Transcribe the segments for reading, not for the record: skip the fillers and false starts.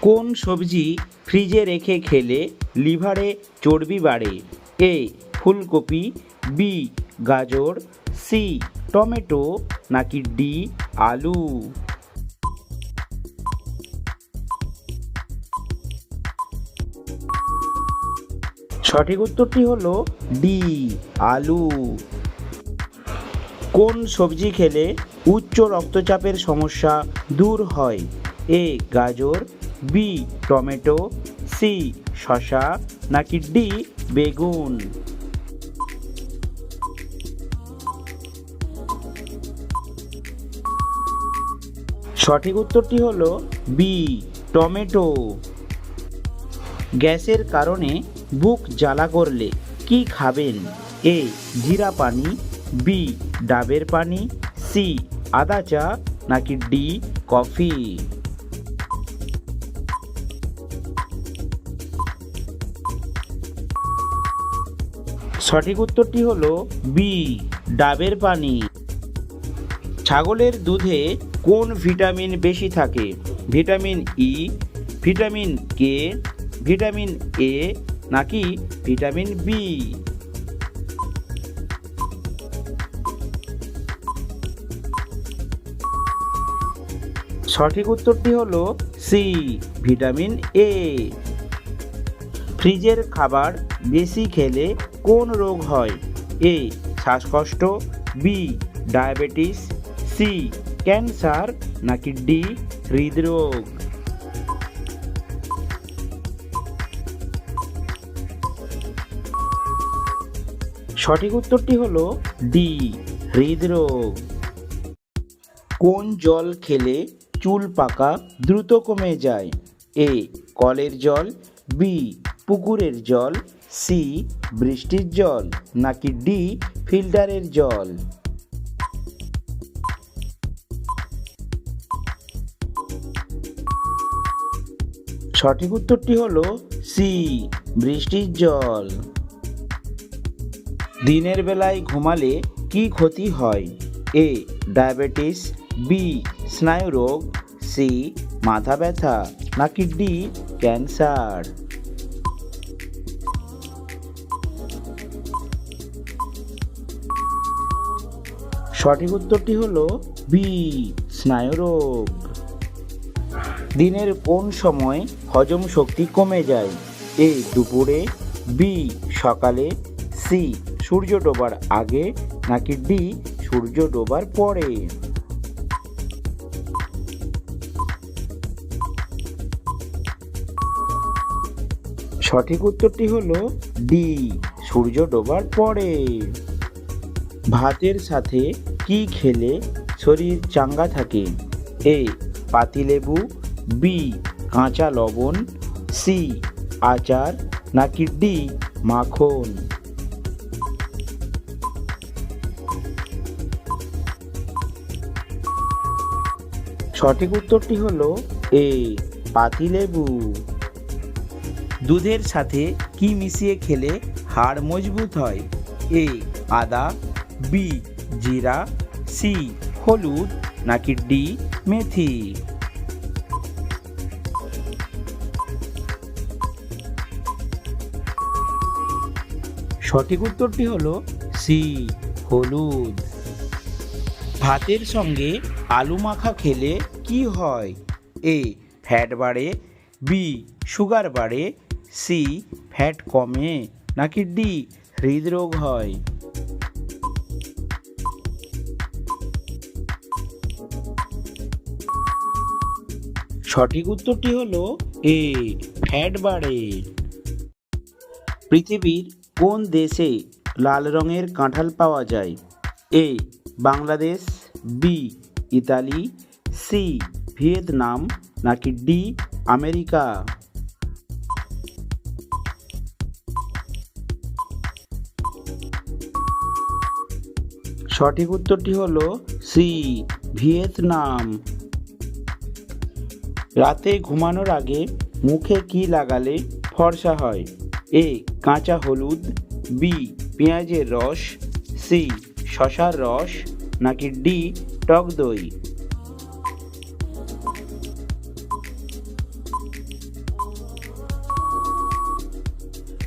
কোন সবজি ফ্রিজে রেখে খেলে লিভারে চর্বি বাড়ে? এ ফুলকপি, বি গাজর, সি টমেটো নাকি ডি আলু? সঠিক উত্তরটি হলো ডি আলু। কোন সবজি খেলে উচ্চ রক্তচাপের সমস্যা দূর হয়? এ গাজর, বি টমেটো, সি শসা নাকি ডি বেগুন? সঠিক উত্তরটি হলো বি টমেটো। গ্যাসের কারণে বুক জ্বালা করলে কি খাবেন? এ জিরা পানি, বি ডাবের পানি, সি আদা চা নাকি ডি কফি? সঠিক উত্তরটি হলো বি ডাবের পানি। ছাগলের দুধে কোন ভিটামিন বেশি থাকে? Vitamin E, vitamin K, vitamin A নাকি ভিটামিন বি? সঠিক উত্তরটি হলো সি ভিটামিন এ। ফ্রিজের খাবার বেশি খেলে কোন রোগ হয়? এ শ্বাসকষ্ট, বি ডায়াবেটিস, সি ক্যান্সার নাকি ডি হৃদরোগ? সঠিক উত্তরটি হলো ডি হৃদরোগ। কোন জল খেলে চুল পাকা দ্রুত কমে যায়? এ কলের জল, বি পুকুরের জল, সি বৃষ্টির জল নাকি ডি ফিল্টারের জল? সঠিক উত্তরটি হলো সি বৃষ্টির জল। দিনের বেলায় ঘুমালে কি ক্ষতি হয়? এ ডায়াবেটিস, বি স্নায়ুরোগ, সি মাথা ব্যথা নাকি ডি ক্যান্সার? সঠিক উত্তরটি হলো বি স্নায়ুরোগ। দিনের কোন সময় হজম শক্তি কমে যায়? এ দুপুরে, বি সকালে, সি সূর্য ডোবার আগে নাকি ডি সূর্য ডোবার পরে? সঠিক উত্তরটি হলো ডি সূর্য ডোবার পরে। ভাতের সাথে কি খেলে শরীর চাঙ্গা থাকে? এ পাতিলেবু, বি কাঁচা লবণ, সি আচার নাকি ডি মাখন? সঠিক উত্তরটি হলো এ পাতিলেবু। দুধের সাথে কি মিশিয়ে খেলে হাড় মজবুত হয়? এ আদা, বি জিরা, সি হলুদ নাকি ডি মেথি? সঠিক উত্তরটি হলো সি হলুদ। ভাতের সঙ্গে আলু মাখা খেলে কি হয়? এ ফ্যাট বাড়ে, বি সুগার বাড়ে, সি ফ্যাট কমে নাকি ডি হৃদরোগ হয়? সঠিক উত্তরটি হলো এ ফ্যাট বাড়ে। পৃথিবীর কোন দেশে লাল রঙের কাঁঠাল পাওয়া যায়? A Bangladesh, B Italy, C Vietnam নাকি ডি আমেরিকা? সঠিক উত্তরটি হলো সি ভিয়েতনাম। রাতে ঘুমানোর আগে মুখে কি লাগালে ফর্সা হয়? এ কাঁচা হলুদ, বি পেঁয়াজের রস, সি শসার রস নাকি ডি টক দই?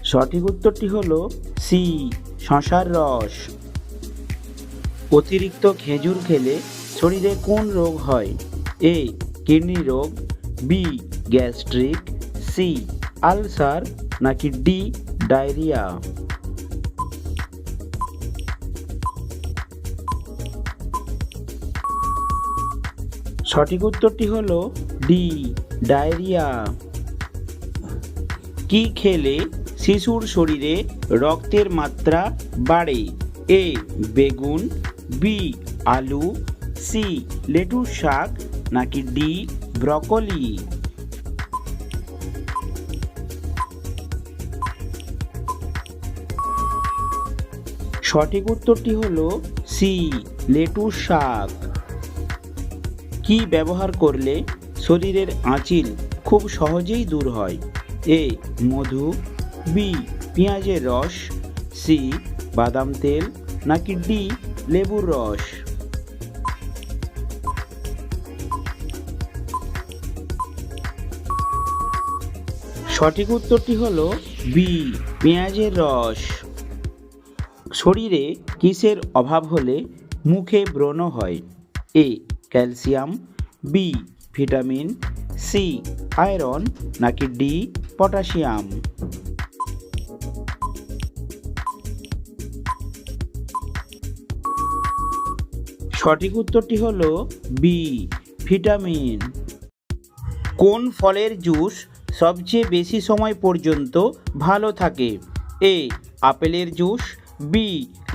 সঠিক উত্তরটি হলো সি, শশার রস। অতিরিক্ত খেজুর খেলে শরীরে কোন রোগ হয়? এ, কিডনি রোগ, বি, গ্যাস্ট্রিক, সি, আলসার, নাকি ডি, ডায়রিয়া? সঠিক উত্তরটি হলো ডি, ডায়রিয়া। কি খেলে শিশুর শরীরে রক্তের মাত্রা বাড়ে? এ, বেগুন, বি, আলু, সি, লেটুস শাক, নাকি ডি, ব্রকলি? সঠিক উত্তরটি হলো সি, লেটুস শাক। কি ব্যবহার করলে শরীরের আঁচিল খুব সহজেই দূর হয়? এ, মধু, বি, পেঁয়াজের রস, সি, বাদাম তেল, নাকি ডি, লেবুর রস? সঠিক উত্তরটি হলো বি, পেঁয়াজের রস। শরীরে কিসের অভাব হলে মুখে ব্রণ হয়? A, calcium, B, vitamin, C, iron, নাকি ডি, পটাশিয়াম? সঠিক উত্তরটি হলো বি, ভিটামিন। কোন ফলের জুস সবচেয়ে বেশি সময় পর্যন্ত ভালো থাকে? এ, আপেলের জুস, বি,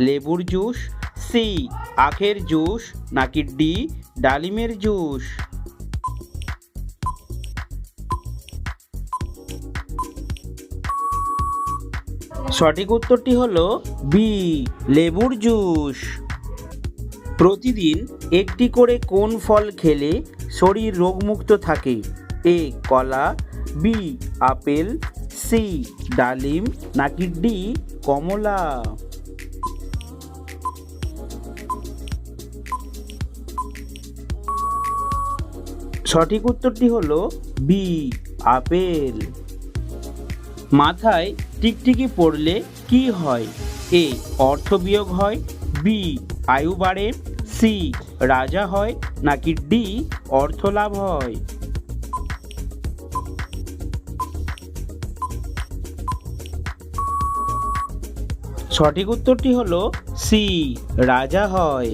লেবুর জুস, সি, আখের জুস, নাকি ডি, ডালিমের জুস? সঠিক উত্তরটি হলো বি, লেবুর জুস। প্রতিদিন একটি করে কোন ফল খেলে শরীর রোগমুক্ত থাকে? এ, কলা, বি, আপেল, সি, ডালিম, নাকি ডি, কমলা? সঠিক উত্তরটি হলো বি, আপেল। মাথায় টিকটিকি পড়লে কি হয়? এ, অর্থ বিয়োগ হয়, বি, আয়ু বাড়ে, সি, রাজা হয়, নাকি ডি, অর্থ লাভ হয়? সঠিক উত্তরটি হলো সি, রাজা হয়।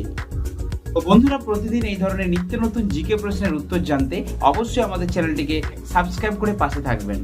তো বন্ধুরা, প্রতিদিন এই ধরনের নিত্য নতুন জিকে প্রশ্নের উত্তর জানতে অবশ্যই আমাদের চ্যানেলটিকে সাবস্ক্রাইব করে পাশে থাকবেন।